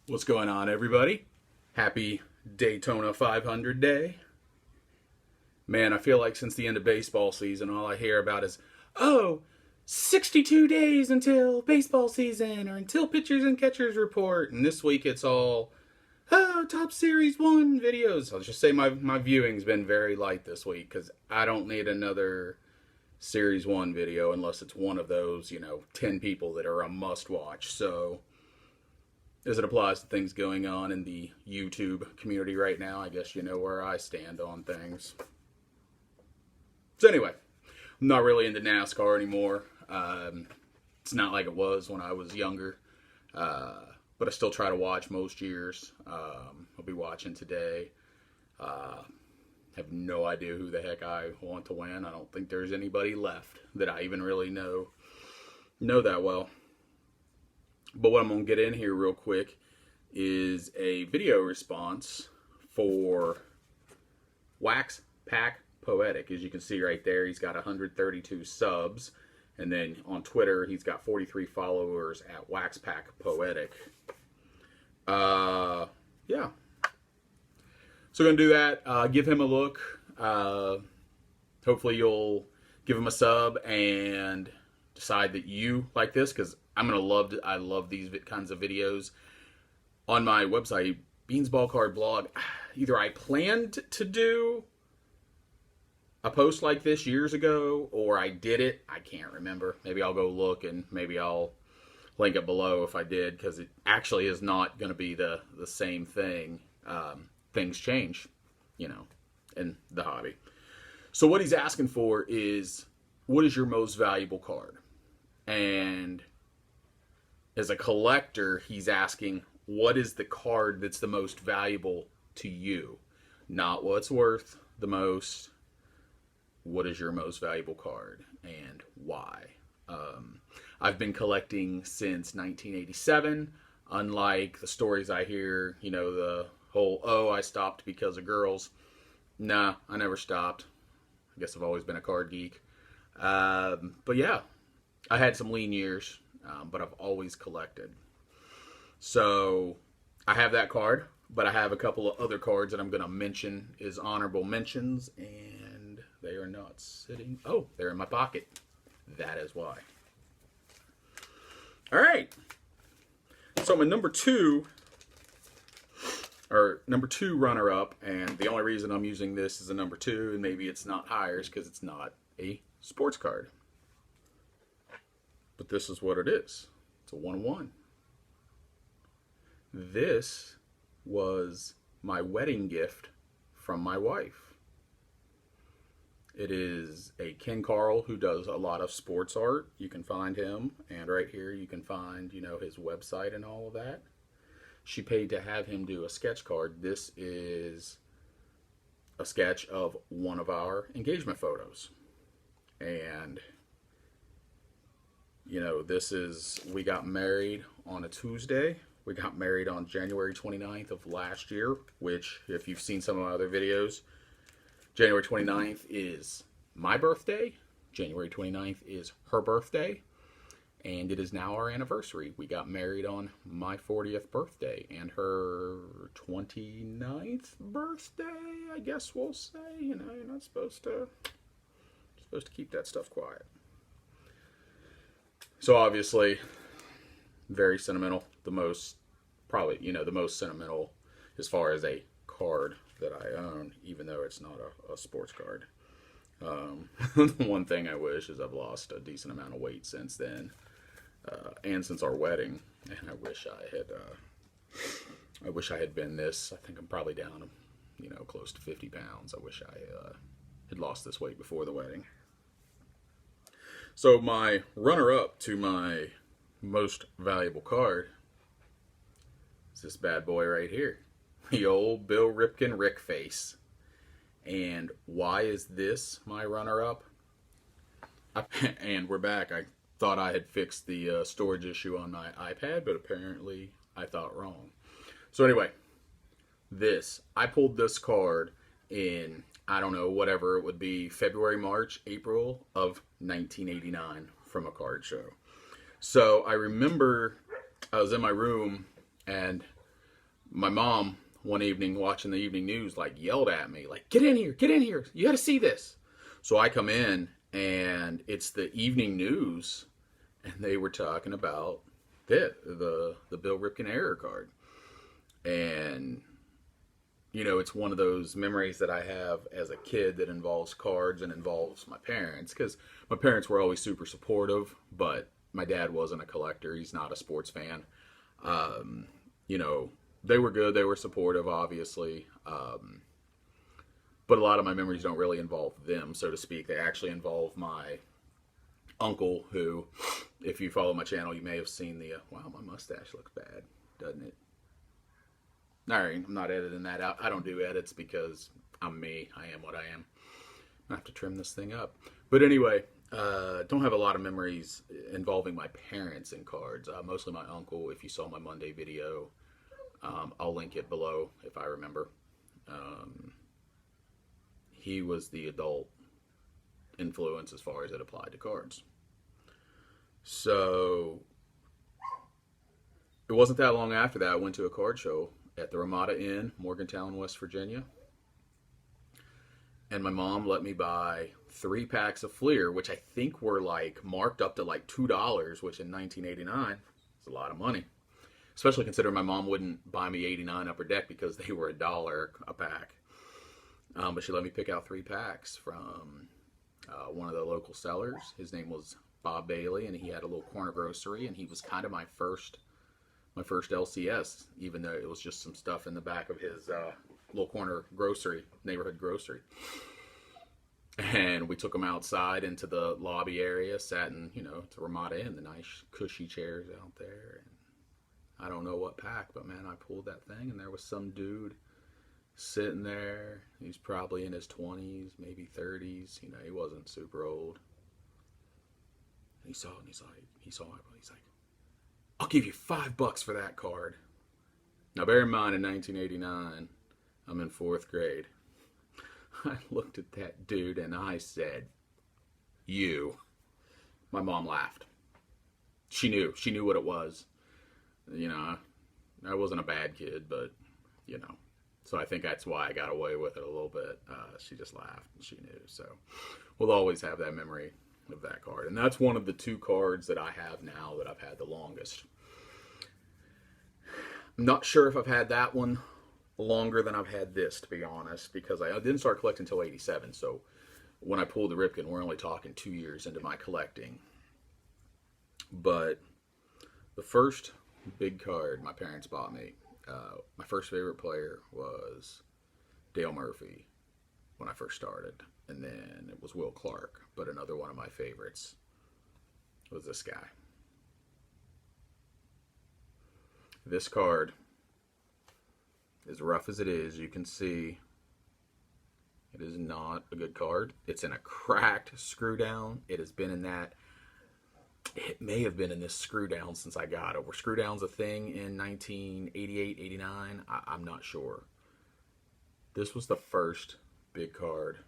What's going on, everybody? Happy Daytona 500 day. Man, I feel like since the end of baseball season, all I hear about is, oh, 62 days until baseball season or until pitchers and catchers report. And this week it's all, oh, top series one videos. I'll just say my viewing's been very light this week because I don't need another series one video unless it's one of those, 10 people that are a must watch. So as it applies to things going on in the YouTube community right now, I guess you know where I stand on things. So anyway, I'm not really into NASCAR anymore. It's not like it was when I was younger, but I still try to watch most years. I'll be watching today. Have no idea who the heck I want to win. I don't think there's anybody left that I even really know that well. But what I'm going to get in here real quick is a video response for WaxPack Poetic. As you can see right there, he's got 132 subs. And then on Twitter, he's got 43 followers at WaxPack Poetic. Yeah. So going to do that. Give him a look. Hopefully you'll give him a sub and decide that you like this, because I love these kinds of videos. On my website, Beans Ball Card blog, either I planned to do a post like this years ago, or I did it. I can't remember. Maybe I'll go look and maybe I'll link it below if I did, because it actually is not going to be the same thing. Things change, in the hobby. So what he's asking for is, what is your most valuable card? And as a collector, he's asking, what is the card that's the most valuable to you? Not what's worth the most. What is your most valuable card and why? I've been collecting since 1987. Unlike the stories I hear, the whole, oh, I stopped because of girls. Nah, I never stopped. I guess I've always been a card geek. But yeah, I had some lean years, but I've always collected. So I have that card, but I have a couple of other cards that I'm going to mention as honorable mentions, and they are not sitting. Oh, they're in my pocket. That is why. All right. So my number two runner-up, and the only reason I'm using this as a number two, and maybe it's not higher, is because it's not a sports card. But this is what it is. It's a 1-1. This was my wedding gift from my wife. It is a Ken Carl who does a lot of sports art. You can find him, and right here you can find, his website and all of that. She paid to have him do a sketch card. This is a sketch of one of our engagement photos. And we got married on a Tuesday. We got married on January 29th of last year, which, if you've seen some of my other videos, January 29th is my birthday. January 29th is her birthday. And it is now our anniversary. We got married on my 40th birthday and her 29th birthday, I guess we'll say. You're not supposed to keep that stuff quiet. So obviously, very sentimental. The most sentimental as far as a card that I own, even though it's not a sports card. The one thing I wish is I've lost a decent amount of weight since then, and since our wedding. And I wish I had been this. I think I'm probably down, close to 50 pounds. I wish I had lost this weight before the wedding. So my runner-up to my most valuable card is this bad boy right here. The old Bill Ripken Rick face. And why is this my runner-up? And we're back. I thought I had fixed the storage issue on my iPad, but apparently I thought wrong. So anyway, I pulled this card in, I don't know, whatever it would be, February, March, April of 1989 from a card show. So I remember I was in my room and my mom one evening watching the evening news like yelled at me like, get in here, you got to see this. So I come in and it's the evening news, and they were talking about the Bill Ripken error card. And it's one of those memories that I have as a kid that involves cards and involves my parents, because my parents were always super supportive, but my dad wasn't a collector. He's not a sports fan. They were good. They were supportive, obviously. But a lot of my memories don't really involve them, so to speak. They actually involve my uncle, who, if you follow my channel, you may have seen wow, my mustache looks bad, doesn't it? All right, I'm not editing that out. I don't do edits because I'm me. I am what I am. I have to trim this thing up. But anyway, don't have a lot of memories involving my parents in cards. Mostly my uncle. If you saw my Monday video, I'll link it below if I remember. He was the adult influence as far as it applied to cards. So it wasn't that long after that I went to a card show at the Ramada Inn, Morgantown, West Virginia. And my mom let me buy 3 packs of Fleer, which I think were like marked up to like $2, which in 1989 is a lot of money. Especially considering my mom wouldn't buy me 89 Upper Deck because they were $1 a pack. But she let me pick out 3 packs from one of the local sellers. His name was Bob Bailey, and he had a little corner grocery, and he was kind of my first LCS, even though it was just some stuff in the back of his little corner grocery, neighborhood grocery. And we took him outside into the lobby area, sat in, to Ramada Inn, the nice cushy chairs out there. And I don't know what pack, but man, I pulled that thing, and there was some dude sitting there. He's probably in his 20s, maybe 30s. He wasn't super old. And he saw it, and he's like, I'll give you $5 for that card. Now, bear in mind, in 1989, I'm in 4th grade. I looked at that dude and I said, you. My mom laughed. She knew what it was. I wasn't a bad kid, but, so I think that's why I got away with it a little bit. She just laughed and she knew. So we'll always have that memory of that card. And that's one of the 2 cards that I have now that I've had the longest. I'm not sure if I've had that one longer than I've had this, to be honest, because I didn't start collecting until 87. So when I pulled the Ripken, we're only talking 2 years into my collecting. But the first big card my parents bought me, my first favorite player was Dale Murphy when I first started. And then it was Will Clark. But another one of my favorites was this guy. This card, as rough as it is, you can see it is not a good card. It's in a cracked screw down. It has been in that. It may have been in this screw down since I got it. Were screw downs a thing in 1988, 89? I'm not sure. This was the first big card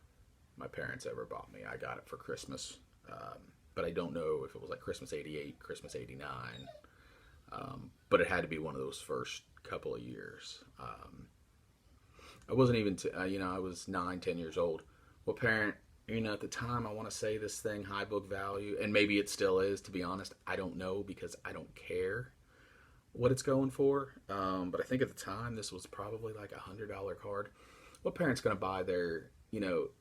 my parents ever bought me. I got it for Christmas, but I don't know if it was like Christmas 88, Christmas 89, but it had to be one of those first couple of years. I wasn't even, I was 9, 10 years old. What parent, at the time, I want to say this thing, high book value, and maybe it still is, to be honest. I don't know because I don't care what it's going for, but I think at the time this was probably like $100 card. What parent's going to buy their,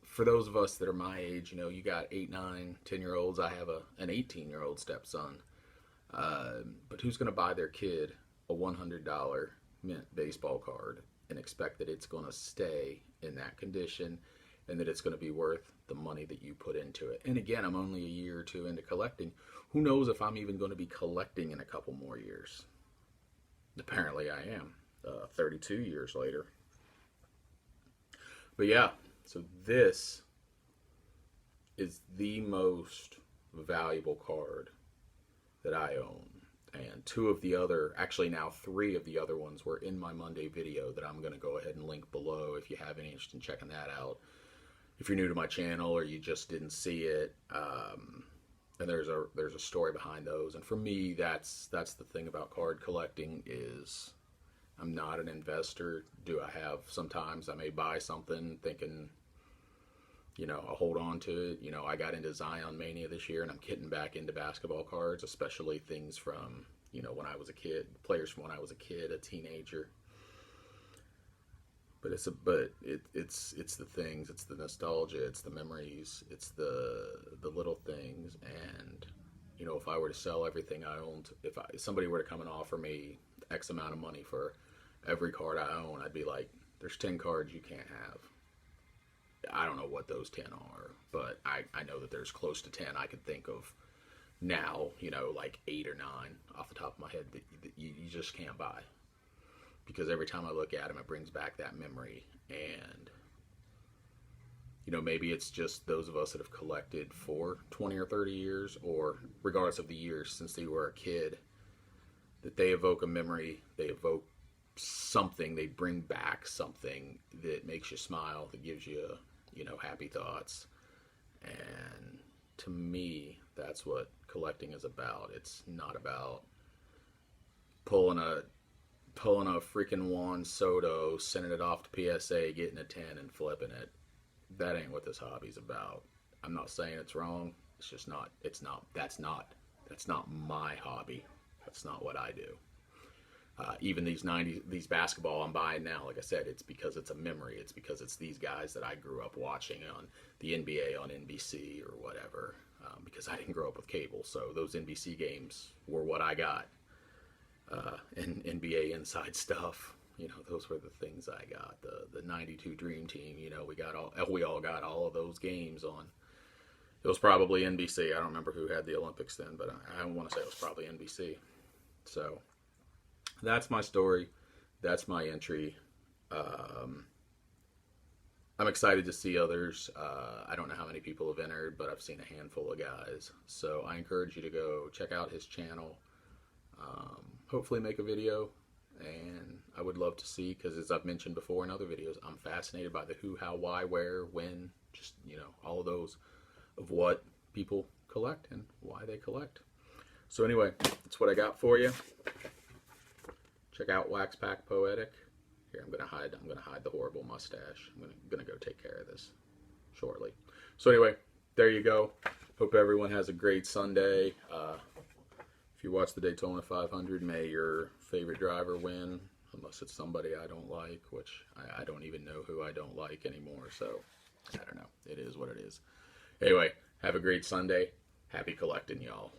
for those of us that are my age, you got 8, 9, 10-year-olds. I have an 18-year-old stepson. But who's going to buy their kid a $100 mint baseball card and expect that it's going to stay in that condition and that it's going to be worth the money that you put into it? And again, I'm only a year or 2 into collecting. Who knows if I'm even going to be collecting in a couple more years? Apparently I am, 32 years later. But yeah, so this is the most valuable card that I own. And 2 of the other, actually now 3 of the other ones were in my Monday video that I'm going to go ahead and link below if you have any interest in checking that out. If you're new to my channel or you just didn't see it, and there's a story behind those. And for me, that's the thing about card collecting is I'm not an investor. Do I have, sometimes I may buy something thinking, you know, I'll hold on to it. You know, I got into Zion Mania this year, and I'm getting back into basketball cards, especially things from, you know, when I was a kid, players from when I was a kid, a teenager. But it's the things, it's the nostalgia, it's the memories, it's the little things. And you know, if I were to sell everything I owned, if somebody were to come and offer me X amount of money for every card I own, I'd be like, there's 10 cards you can't have. I don't know what those 10 are, but I know that there's close to 10 I could think of now, you know, like 8 or 9 off the top of my head that you just can't buy. Because every time I look at them, it brings back that memory. And, you know, maybe it's just those of us that have collected for 20 or 30 years, or regardless of the years since they were a kid, that they evoke a memory, they evoke something, they bring back something that makes you smile, that gives you, you know, happy thoughts. And to me, that's what collecting is about. It's not about pulling a freaking Juan Soto, sending it off to PSA, getting a 10 and flipping it. That ain't what this hobby's about. I'm not saying it's wrong. It's just not, that's not my hobby. That's not what I do. Even these basketball I'm buying now, like I said, it's because it's a memory. It's because it's these guys that I grew up watching on the NBA on NBC or whatever, because I didn't grow up with cable. So those NBC games were what I got. And NBA inside stuff, you know, those were the things I got. The '92 Dream Team, you know, we all got all of those games on. It was probably NBC. I don't remember who had the Olympics then, but I want to say it was probably NBC. So that's my story. That's my entry. I'm excited to see others. I don't know how many people have entered, but I've seen a handful of guys. So I encourage you to go check out his channel. Hopefully make a video, and I would love to see, because as I've mentioned before in other videos, I'm fascinated by the who, how, why, where, when, just, you know, all of those of what people collect and why they collect. So anyway, that's what I got for you. Check out WaxPack Poetic. Here, I'm gonna hide the horrible mustache. I'm gonna go take care of this shortly. So anyway, there you go. Hope everyone has a great Sunday. If you watch the Daytona 500, may your favorite driver win, unless it's somebody I don't like, which I don't even know who I don't like anymore, so I don't know. It is what it is. Anyway, have a great Sunday. Happy collecting, y'all.